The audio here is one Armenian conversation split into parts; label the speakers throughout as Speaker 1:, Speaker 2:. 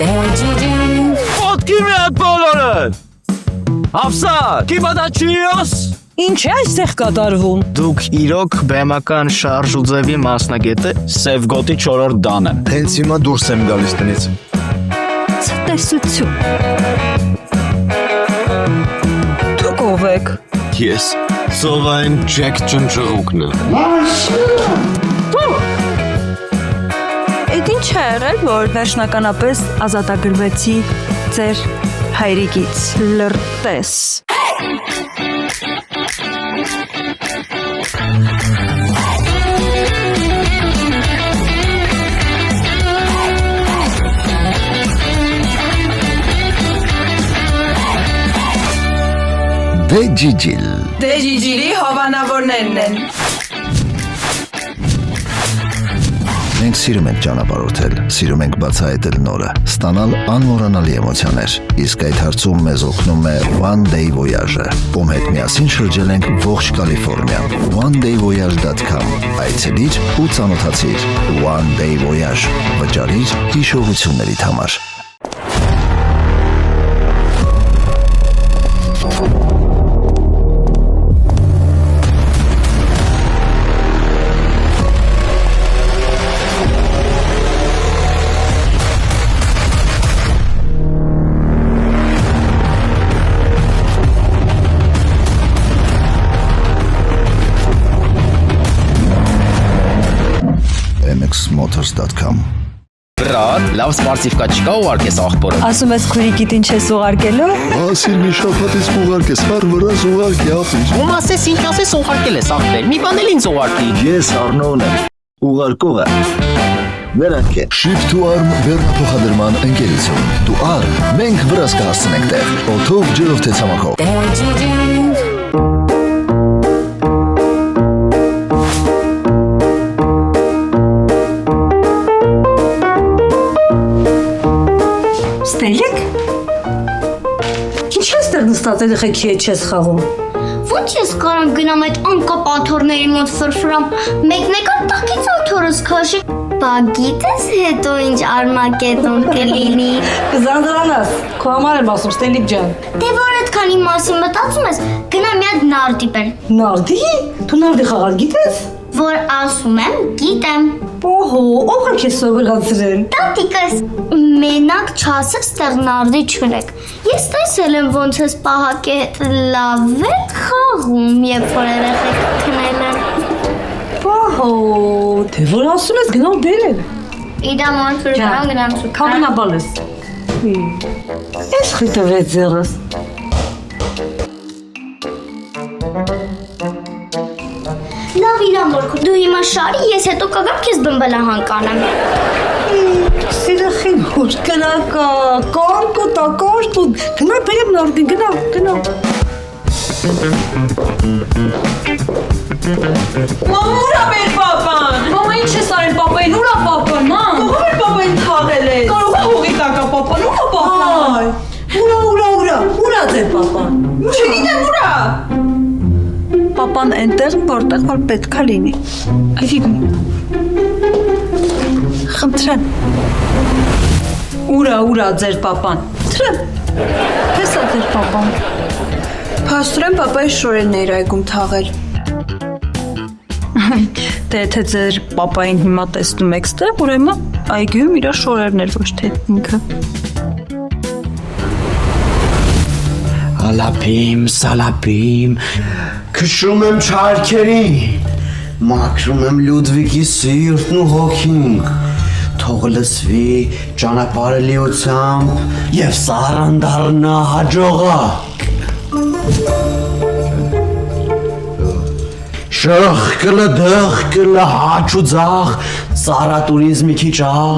Speaker 1: Ոտքի մի հատ բոլորը։ Հապսատ, կիպատաչիոս։
Speaker 2: Ինչ է այստեղ կատարվում։
Speaker 3: Դուք իրոք բեմական շարժ ու ձևի մասնագետ եք։
Speaker 1: Սև գոտի 4-րդ դանը։
Speaker 4: Հենց հիմա դուրս եմ գալիս տնից։
Speaker 2: Ցտեսություն։ Դուք ով եք։
Speaker 4: Ես ծովային Ջեք ճնճղուկն եմ։
Speaker 2: Էդ ինչ է եղել, որ վերջնականապես ազատագրվեցի ձեր հայրիկից լրտես։
Speaker 5: Դեջիջիլ
Speaker 2: Դեջիջիլի հովանավորներն են։
Speaker 5: Մենք սիրում ենք ճանապարհորդել, սիրում ենք բացահայտել նորը, ստանալ անմոռանալի էմոցիաներ, իսկ այդ հարցում մեզ օգնում է One Day Voyage-ը, ում հետ միասին շրջել ենք ողջ Կալիֆոռնիան։ OneDayVoyage.com այցելիր ու ծանոթացիր One Day Voyage, վճարիր հիշողություններիդ համար։ MXMotors.com
Speaker 1: Բրատ, լավ սպարսիվկա չկա ուղարկես աղբորը։
Speaker 2: Ասում ես քուրիկիդ ինչ ես ուղարկելու։
Speaker 5: Ասիլ մի շաբաթից ուղարկես, վար վրաս ուղարկի ապիր։
Speaker 1: Ում ասես ինչ ասես ուղարկել ես աղբեր։ Մի բան էլ ինձ ուղարկի։
Speaker 5: Ես Արնոն եմ, ուղարկողը։ Նրանք է Ship to Arm վերնափոխադրման ընկերություն։ Դու առ, մենք վրաս կհասցնենք տեղ, օդով, ջրով թե ցամաքով։
Speaker 2: Ստելիք։ Ինչ ես դեռ նստած երեխեքի հետ չես խաղում։
Speaker 6: Ո՞նց ես կարամ գնամ այդ անկապ աթոռների մոտ ֆրֆրամ, մեկնեկա տակից աթոռս քաշի։ Բա գիտես հետո ինչ արմակետում կլինի։
Speaker 2: Կզանդրանաս, քո համար եմ ասում, Ստելիք ջան։
Speaker 6: Դե որ այդքանի մասին մտածում ես, գնա մի հատ նարդի բեր։
Speaker 2: Նարդի։ Դու նարդի խաղալ գիտես։
Speaker 6: Որ ասում եմ, գիտեմ։
Speaker 2: Օհո, ով է քեզ սովորացրել։
Speaker 6: Տատիկս, մենակ չասես ստեղ նարդի չունեք։ Ես տեսել եմ ոնց ես պահակի հետ լավ եք խաղում, երբ որ երեխեք քնել են։
Speaker 2: Օհո, թե որ ասում ես գնալ բերել։
Speaker 6: Իդա ոնց որ գնամ շուտ։
Speaker 2: Քավնաբալես։ Ես խիտվեց ձեռս։
Speaker 6: Լավ իրամորք, դու հիմա շարի, ես հետո կգամ քեզ բմբլահան կանեմ։
Speaker 2: Սիրախին հոր կնակա, կարկո տակաշտ ու գնա բերեմ նարդին, գնա։
Speaker 7: Մամա ուր է մեր պապան։ Մամա ինչ ես արել պապային, ուր է պապան, մամ։ Ո՞վ մեր պապային թաղել ես։ Կարող է հողի տակա պապան, ուր է պապան։
Speaker 2: Ուրա ձեր պապան։
Speaker 7: Չգիտեմ ուր է։
Speaker 2: Պապան այնտեղ, որտեղ որ պետքա լինի։ Խնդրեմ։ Ուրա ձեր պապան։ Խնդրեմ։ Պես է ձեր պապան։
Speaker 7: Փաստորեն պապայի շորերն էր այգում թաղել։
Speaker 2: Դե եթե ձեր պապային հիմա տեսնում եք ստեղ, ուրեմն այգում իր շորերն էր, ոչ թե ինքը։
Speaker 4: Ալապիմ, սալապիմ, քշում եմ չարքերին, մաքրում եմ Լյուդվիգի սիրտն ու հոգին, թող լսվի ճանապարհելիությամբ եւ սառան դառնա հաջողակ։ Շրխկլը դղկլը հաչ ու ձախ, սարատուրինզ մի քիչ աղ,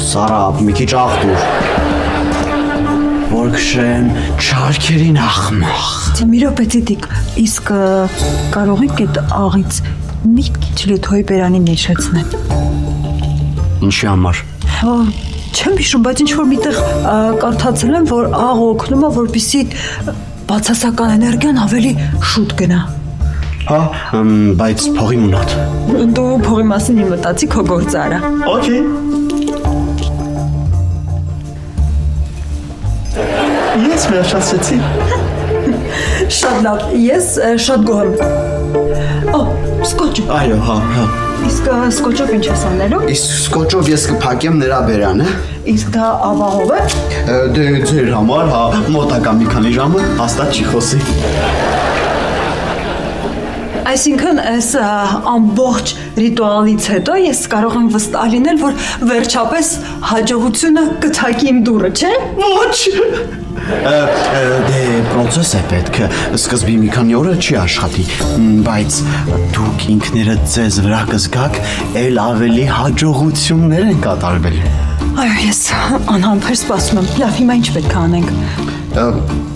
Speaker 4: սարապ մի քիչ աղ դուր, որ քշեմ չարքերին ախմախ։
Speaker 2: Մի րոպե դիտիկ, իսկ կարող եք այդ աղից մի քիչ լիթոյի բերանին իջեցնել։
Speaker 4: Ինչի համար։
Speaker 2: Չեմ հիշում, բայց ինչ որ միտեղ կարդացել եմ, որ աղը օգնում է, որպեսզի բացասական էներգիան ավելի շուտ գնա։
Speaker 4: Հա, բայց փողի մունատ։
Speaker 2: Դու փողի մասին մի մտածի քո գործը արա։
Speaker 4: Okay։ Ես վերջացեցի։
Speaker 2: Շատ լավ, ես շատ գոհ եմ։ Օ, սկոչ։
Speaker 4: Այո, հա։
Speaker 2: Իսկ սկոչով ինչ ես անելու։
Speaker 4: Իսկ սկոչով ես կփակեմ նրա բերանը։
Speaker 2: Իսկ դա ավաղով է։
Speaker 4: Դե ձեր համար, հա, մոտակա մի քանի ժամը հաստատ չի խոսի։
Speaker 2: Այսինքն այս ամբողջ ռիտուալից հետո ես կարող եմ վստահ լինել, որ վերջապես հաջողությունը կթակի իմ դուռը, չէ՞։
Speaker 4: Ոչ։ Դե process է պետք։ Սկզբի մի քանի օրը չի աշխատի, բայց դուք ինքներդ ձեզ վրա կզգաք, ել ավելի հաջողություններ են կատարվել։
Speaker 2: Այո, ես անհամբեր սպասում եմ։ Լավ, հիմա ինչ պետք է անենք։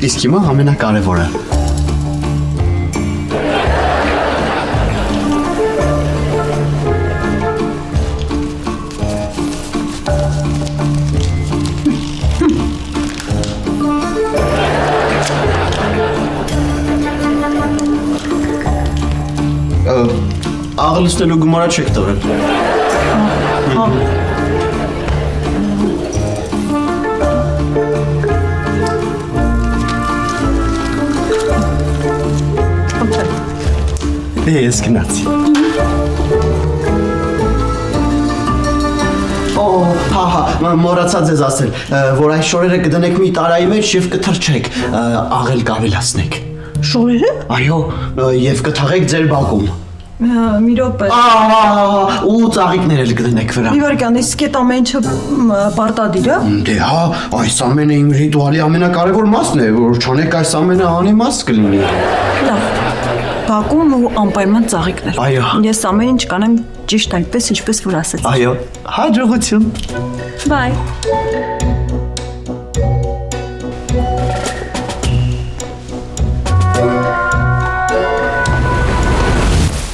Speaker 4: Իսկ հիմա ամենակարևորը։ Աղլստելու գումարը չեք տվել։ Դե ես գնացի։ Հա, մոռացա ձեզ ասել, որ այս շորերը կդնեք մի տարայի մեջ եւ կթրջեք, աղել կավելացնեք։
Speaker 2: Շորերը։
Speaker 4: Այո, եւ կթաղեք ձեր բակում։
Speaker 2: Մի րոպե։
Speaker 4: Ու ծաղիկներ էլ կդնեք վրա։
Speaker 2: Իվարկյան, իսկ այդ ամեն ինչը պարտադիր է։
Speaker 4: Դե հա, այս ամենը իմ ռիտուալի ամենակարևոր մասն է, որ չանեք այս ամենը անիմաստ կլինի։
Speaker 2: Լավ։ Բակում ու անպայման ծաղիկներ։
Speaker 4: Այո։
Speaker 2: Ես ամեն ինչ կանեմ ճիշտ այնպես, ինչպես որ ասեցի։
Speaker 4: Այո, հաջողություն։
Speaker 2: Բայ։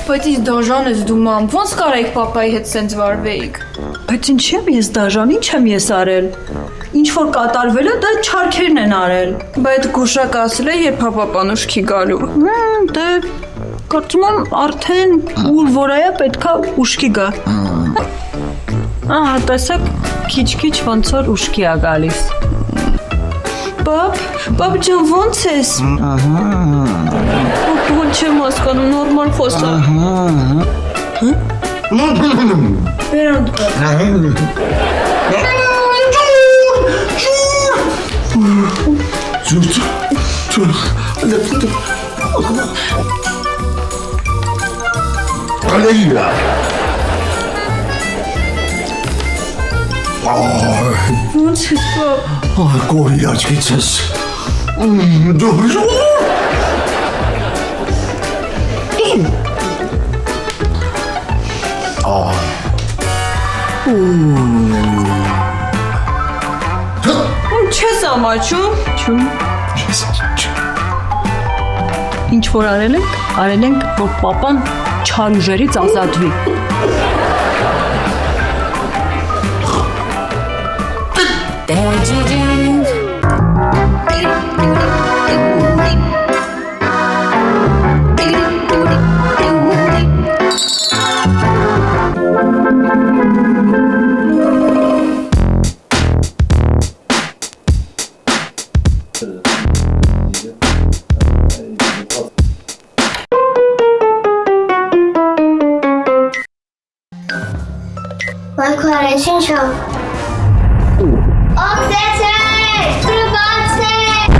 Speaker 7: Բայց իսկ դաժան ես դու մամ, ոնց կարայիք պապայի հետ սենց վարվեիք։
Speaker 2: Բայց ինչի՞ եմ ես դաժան, ինչ եմ ես արել։ Ինչ որ կատարվել է, դա չարքերն են արել։
Speaker 7: Բայց գուշակ ասել է, երբ պապան ուշքի գալու։
Speaker 2: Դե կարծում եմ արդեն ուր որայա պետքա ուշքի գա։ Ահա, տեսակ քիչ-քիչ ոնց որ ուշքի է գալիս։
Speaker 7: Պապ ջան, ոնց ես։ Ո՞չ չեմ հասկանում, նորմալ խոսա։ Բերանդ
Speaker 5: Ալելույա։
Speaker 7: ոնց ես պապ։
Speaker 5: Գորի աչքից ես։ Դու
Speaker 7: Չես ամաչում։
Speaker 2: Չում։ Ինչ որ արել ենք, որ պապան չար ուժերից ազատվի։
Speaker 6: Մայքարես ինչ ա։ Օգտեցեք, դրբացեք։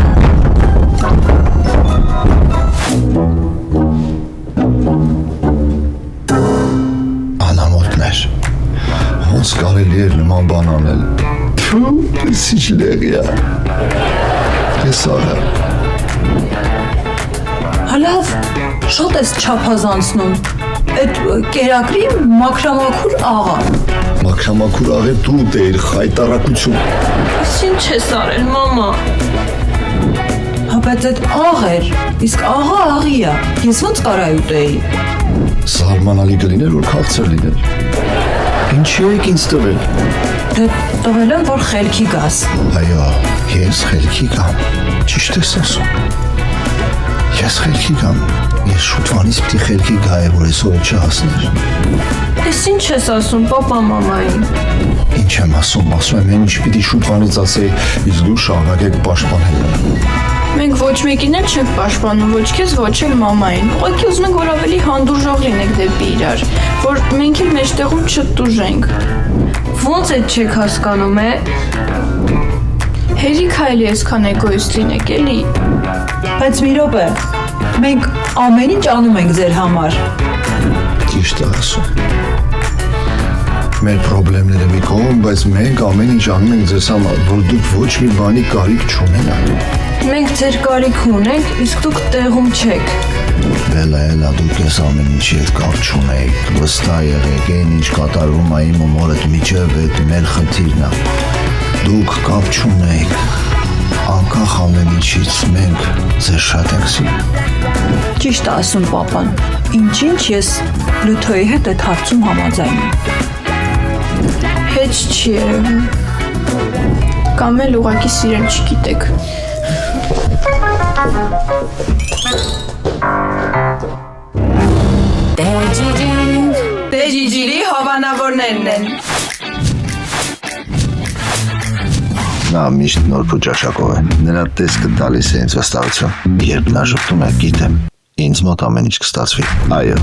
Speaker 5: անամոթներ։ Ոնց կարելի էր նման բան անել։ Ես ինչ լեղիա։ Ես աղա։
Speaker 2: Հալավ, շատ ես չափազանցնում։ Այդ կերակրի մաքրամաքուր աղա։
Speaker 5: Մաքրամաքուր աղե դու դեր խայտարակություն։
Speaker 7: Ինչ ես արել, մամա։
Speaker 2: Հա, բայց այդ աղ էր, իսկ աղա աղի է։ Ես ոնց կարայի ուտեի։
Speaker 5: Զարմանալի կլիներ, որ քաղցր լիներ։ Ինչի եք ինձ տվել։
Speaker 2: Դե տվել եմ, որ խելքի գաս։
Speaker 5: Այո, ես խելքի կամ։ Ճիշտ ես ասում։ Ես խելքի գամ։ Ես շուտվանից պիտի խելքի գա է, որ այսօր չհասներ։
Speaker 2: Ես ինչ ես ասում պապա մամային։
Speaker 5: Ինչ եմ ասում եմ, ինչ պիտի շուտվանից ասեի, իսկ դու շարունակեք պաշտպանել։
Speaker 7: Մենք ոչ մեկին էլ չենք պաշտպանում, ոչ քեզ, ոչ էլ մամային։ Ուղղակի ուզում ենք, որ ավելի հանդուրժող լինեք դեպի իրար, որ մենք էլ մեջտեղում չտուժենք։
Speaker 2: Ոնց է չեք հասկանում է։
Speaker 7: Հերիք այլ այսքան էգոիստ լինեք, էլի։
Speaker 8: Բայց մի րոպե, մենք ամեն ինչ անում ենք ձեր համար։
Speaker 5: Ճիշտ է ասում։ Մեր խնդիրները մի կողմ, բայց մենք ամեն ինչ անում ենք ձեզ համար, որ դուք ոչ մի բանի կարիք չունենաք։
Speaker 2: Մենք ձեր կարիք ունենք, իսկ դուք տեղում չեք։
Speaker 5: Έλα, դուք ես ամեն ինչի հետ կապ չունեք, վստահ եղեք, այն ինչ կատարվում է իմ ու մորդ միջև այդ մեր խնդիրն է։ Դուք կապ չունեք, անկախ ամեն ինչից մենք ձեզ շատ ենք սիրում։
Speaker 8: Ճիշտ է ասում պապան։ Ինչ ես Լութոյի հետ այդ հարցում համաձայն եմ։
Speaker 7: Հետ չի երևում։ Կամ էլ ուղղակի սիրել չգիտեք։ Դե ջիջիրի հովանավորներն են։
Speaker 5: Նա միշտ նոր փոճաշակով է։ Նրա տեսքը տալիս է ինձ վստահություն։ Երբ նա ժպտում է, գիտեմ, ինձ մոտ ամեն ինչ կստացվի։ Այո,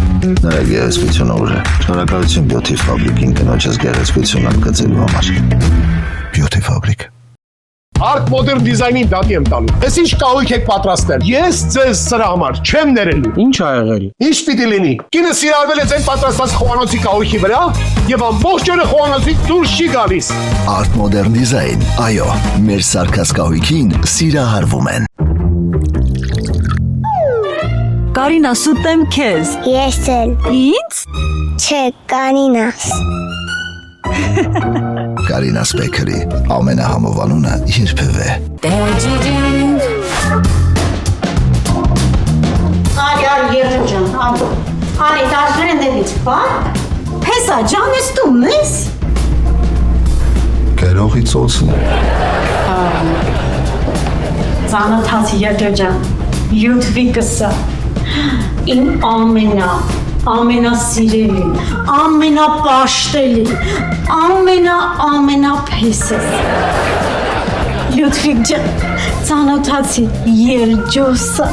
Speaker 5: նրա գեղեցկությունը ուժ է։ Շնորհակալություն Beauty Fabric-ին կնոջս գեղեցկությունը ընդգծելու համար։ Beauty Fabric։
Speaker 9: Art modern design-ին դատի եմ տալու։ Ես ինչ կահույք եք պատրաստել։ Ես ձեզ սրա համար չեմ ներելու։
Speaker 3: Ինչ ա եղել։
Speaker 9: Ինչ պիտի լինի։ Կինը սիրալվել է ձեր պատրաստած խոհանոցի կահույքի վրա եւ ամբողջ օրը խոհանոցից դուրս չի գալիս։
Speaker 5: Art modern design։ Այո, մեր սարքած կահույքին սիրահարվում են։
Speaker 8: Կարինա, սուտեմ քեզ։
Speaker 6: Ես էլ։
Speaker 8: Ինչ։
Speaker 6: Չէ, կանինաս։
Speaker 5: Կարինաս Բեքերի ամենահամովանունը երբևէ։
Speaker 10: Ալյար երջան, ալի դաշները դեպից, բա? Հեսա, ջան ես դու մեզ?
Speaker 5: Կերողի ծոցն է։
Speaker 10: Ծանոթացի երջան, յութվիկսը, իմ ամենասիրելի, ամենապաշտելի, ամենափեսս։ Լյուդվիգ ջան, ծանոթացի երջոսը։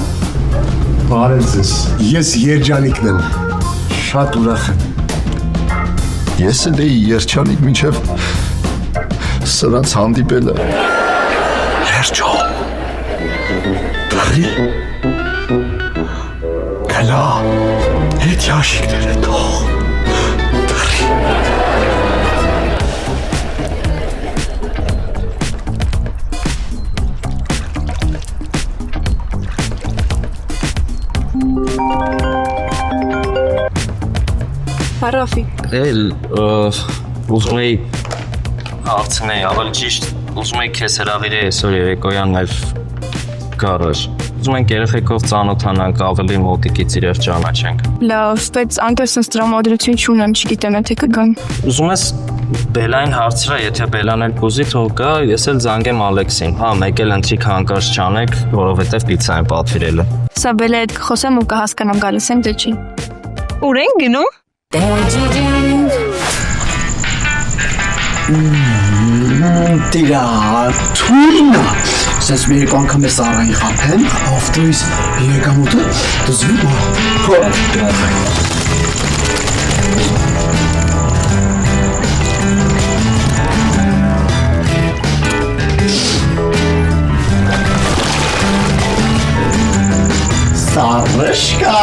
Speaker 9: Բարև ձեզ։ Ես երջանիկն եմ։ Շատ ուրախ եմ։
Speaker 5: Ես էլ էի երջանիկ մինչև սրանց հանդիպելը։ Երջո։ Դարի։ Կլա։ Հետ յաշիկները թող։ Դարի։
Speaker 7: Հարավի։
Speaker 11: Էլ ուզում էի հարցնել, ավելի ճիշտ ուզում էի քեզ հրավիրել այսօր երեկոյան մեր գարաժ։ Ուզում ենք երեխեքով ծանոթանանք, ավելի մոտիկից իրար ճանաչենք։
Speaker 7: Լավ, բայց անկասնս տրամադրություն չունեմ, չգիտեմ եթե կգան։
Speaker 11: Ուզում ես Բելային հարցրա, եթե Բելան էլ կուզի թող գա, ես էլ զանգեմ Ալեքսին։ Հա, մեկ էլ ընտրիկ հանկարծ չանեք, որովհետև պիցա եմ պատվիրելը։
Speaker 7: Սա Բելայի հետ կխոսեմ ու կհասկանամ գալիս եմ թե չի։ Ուր են գնում։
Speaker 4: Տիրա, թույնա։ Սենց մի երկու անգամ ես առային խապեն, ավտոյիս եկամուտը դզվի Սարышկա։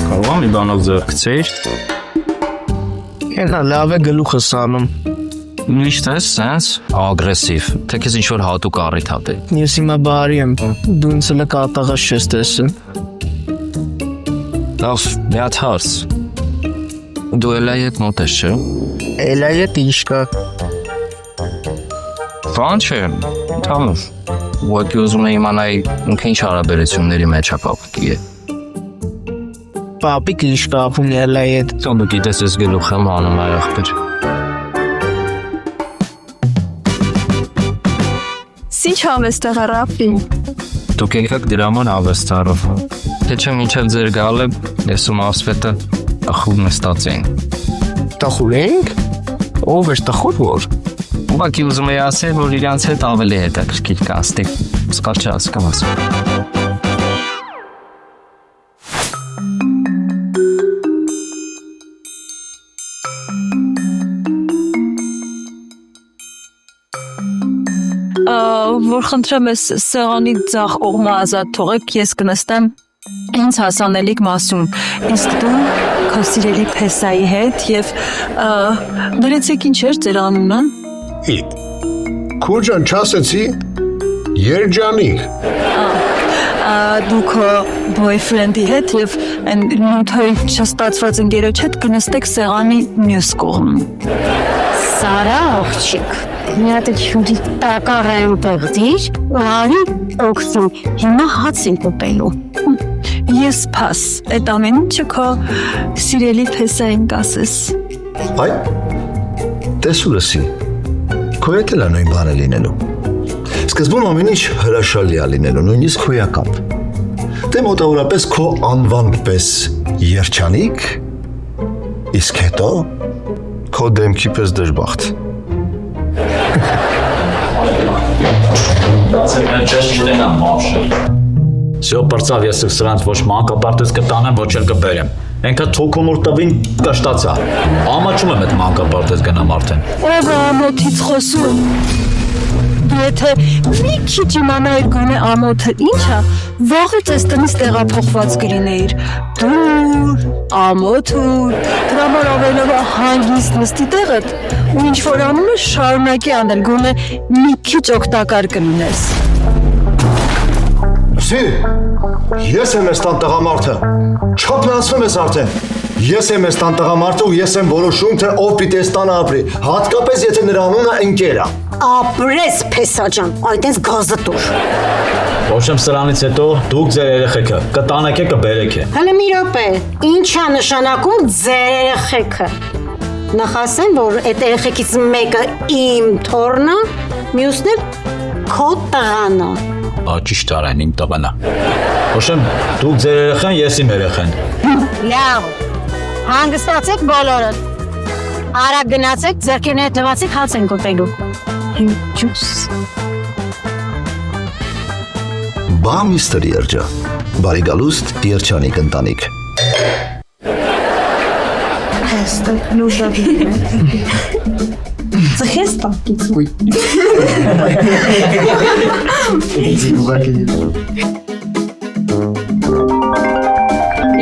Speaker 11: Կարող եմ մի բանով ձեռքցեիր։
Speaker 3: Ենա լավ է գլուխս անում։
Speaker 11: Միշտ ես սենց ագրեսիվ, թե քեզ ինչ-որ հատուկ առիթ հատի։
Speaker 3: Ես հիմա բարի եմ, դու ինձ հլը կատաղած չես տեսել։
Speaker 11: Լավ, մի հատ հարց։ Դու Էլայի հետ մոտ ես, չէ։
Speaker 3: Էլայի հետ ինչ կա։
Speaker 11: Բան չէ, ընդհանուր։ Ուղղակի ուզում եմ իմանալ ինքը ինչ հարաբերությունների մեջ է պապիկի է։
Speaker 3: Պապիկ իշկապում ելայետ։
Speaker 11: Դու գիտես ես գլուխ եմ անում այ ախպեր։
Speaker 2: Ինչ հավեստեղ է Ռաֆի։
Speaker 11: Դուք եկաք դրաման ավեստարով։ Թե չէ մինչև ձեր գալը ես ու Մասվետը ախուր նստած էինք։
Speaker 3: Տխուր ենք։ Ով էր տխուր որ։
Speaker 11: Ուղղակի ուզում էի ասել, որ իրանց հետ ավելի հետաքրքիր կանցնի։ Սկալ չհասկաս։
Speaker 2: Որ խնդրեմ ես սեղանի ձախ կողմը ազատ թողեք, ես կնստեմ ինձ հասանելիք մասում, իսկ դու քո սիրելի փեսայի հետ եւ ներեցեք ինչ էր ձեր անունը։
Speaker 9: Քուրջան չասեցի Երջանիկ։
Speaker 2: Դու քո boyfriend-ի հետ եւ այն նույն չստացված ընկերոջ հետ կնստեք սեղանի մյուս կողմում։
Speaker 10: Սարա աղջիկ, մի հատ ջուրի տակառային բղդիր, արի օգտում, հիմա հաց են կուպելու։
Speaker 2: Ես փաս, այդ ամեն ինչը քո սիրելի փեսային կասես։
Speaker 5: Այ, տեսուրսի, քո հետ էլ նույն բանը լինելու։ Սկզբում ամեն ինչ հրաշալի է լինելու, նույնիսկ հոյակապ։ Դե մոտավորապես քո անվան պես երջանիկ, իսկ հետո քո դեմքի պես դժբախտ։
Speaker 12: Всё, պրծավ ես սրանց ոչ մանկապարտեզ կտանեմ, ոչ էլ կբերեմ։ Ենքա թոքումուր տվին կշտացա։ Ամաչում եմ այդ մանկապարտեզ գնամ արդեն։
Speaker 2: Ով է ամոթից խոսում։ Եթե մի քիչ իմանայիր գոնե ամոթը ինչ է, վաղուց ես տնից տեղափոխված կլինեիր։ Դուր, ամոթուր, դրա համար ավելովա հանգիստ նստի տեղդ, ու ինչ որ անում ես շարունակի անել, գոնե մի քիչ օգտակար կլինես։
Speaker 5: Սի, ես եմ ես տան տղամարդը, չափնացվում ես արդեն։ Ես եմ ես տան տղամարդը ու ես եմ որոշում, թե ով պիտի ես տանը ապրի, հատկապես եթե նրա անունը ընկեր է։
Speaker 10: Ապրես փեսա ջան, այդպես գազը տուր։
Speaker 12: Ոչ եմ սրանից հետո դուք ձեր երեխեքը կտանեք է կբերեք է։
Speaker 10: Հələ մի րոպե, ինչ է նշանակում ձեր երեխեքը։ Նախ ասեմ, որ այդ երեխեքից մեկը իմ թոռն է, մյուսն էլ քո տղան է։
Speaker 12: Ճիշտ արեն իմ տղան է։ Ոչ եմ դուք ձեր երեխան, ես իմ երեխան։
Speaker 10: Լավ։ Հանգստացեք բոլորը։ Արագ գնացեք, ձեռքերները դվացեք, հաց են կուտելու։
Speaker 2: Ջուս։
Speaker 5: Բա միստր Երջա, բարի գալուստ Երջանիկ ընտանիք։
Speaker 10: Հեստը լուժավի է։ Ձխես տակից։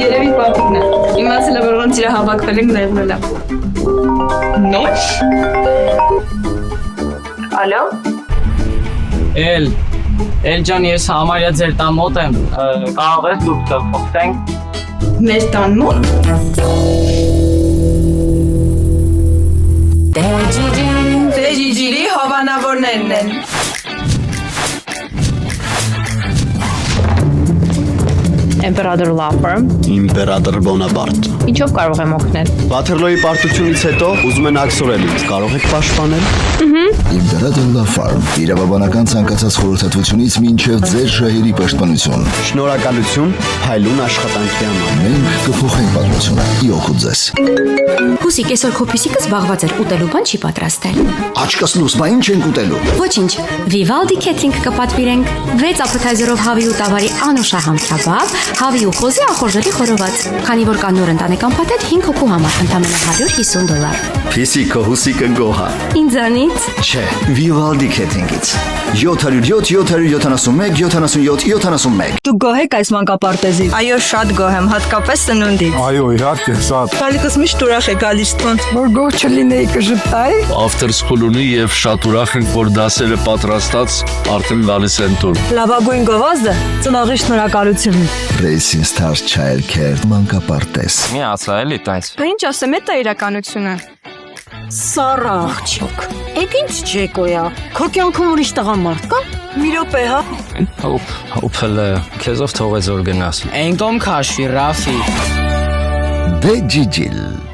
Speaker 7: Երևի պապիկն է։ Իմացել է, որ ոնց իրա հավաքվել ենք ներմել է։ Նոչ։ Ալո։
Speaker 11: Էլ ջան, ես համարյա ձեր տան մոտ եմ, կարող ես դուք կփոխենք։
Speaker 7: Մեր տան մոտ։ Դեջիջիրի հովանավորներն են։
Speaker 13: Imperator Law Firm։
Speaker 4: Իմպերատոր Բոնապարտ։
Speaker 13: Ինչով կարող եմ օգնել։
Speaker 4: Վաթերլոյի պարտությունից հետո ուզում են աքսորել ինձ, կարող եք պաշտպանել։
Speaker 5: Imperator Law Firm, իրավաբանական ցանկացած խորհրդատվությունից մինչև ձեր շահերի պաշտպանություն։
Speaker 4: Շնորհակալություն, փայլուն աշխատանքի համար։
Speaker 5: Մենք կփոխենք պատմությունը։ Իօգուտ ձեզ։
Speaker 14: Հուսիկ, այսօր քո փիսիկը զբաղված էր, ուտելու բան չի պատրաստել։
Speaker 5: Աչքս լույս, բա ինչ ենք ուտելու։
Speaker 14: Ոչինչ, Vivaldi Catering կպատվիրենք 6 appetizer-ով հավի ու տավարի անուշահամ քաբաբ, հավի ու խոզի ախորժելի խորոված։ Քանի որ կան նոր ընտանեկան փաթեթ 5 հոգու համար, ընդամենը $150։
Speaker 5: Փիսիկը հուսիկը գոհա։
Speaker 14: Ինձանից։
Speaker 5: Չէ, Vivaldi Catering-ից։ 707 771 77 71։
Speaker 2: Դու գոհ եք այս մանկապարտեզից։
Speaker 7: Այո, շատ գոհ եմ, հատկապես սնունդի։
Speaker 9: Այո, իհարկե, շատ։
Speaker 7: Գալիկս միշտ ուրախ է գալիս տուն։
Speaker 2: Որ գոհ չլինեի կժպտայի։
Speaker 15: After school ունի եւ շատ ուրախ ենք, որ դասերը պատրաստած արդեն գալիս են տուն։
Speaker 2: Լավագույն գովազդը ծնողի շնորհակալություն։
Speaker 5: Racing Stars Child Care մանկապարտեզ։
Speaker 11: Մի ասա էլի տայց։
Speaker 7: Բա ինչ ասեմ, դա իրականությունը։
Speaker 10: Սարա աղջիկ, այդ ինչ ջեկոյա, քո կյանքում ուրիշ տղամարդ կա։
Speaker 2: Մի րոպե, հա։
Speaker 11: Հոփել է, քեզով թողեց որ գնաս։
Speaker 3: Ենկոմ քաշվի, Ռաֆի։
Speaker 5: Դե ջիջիլ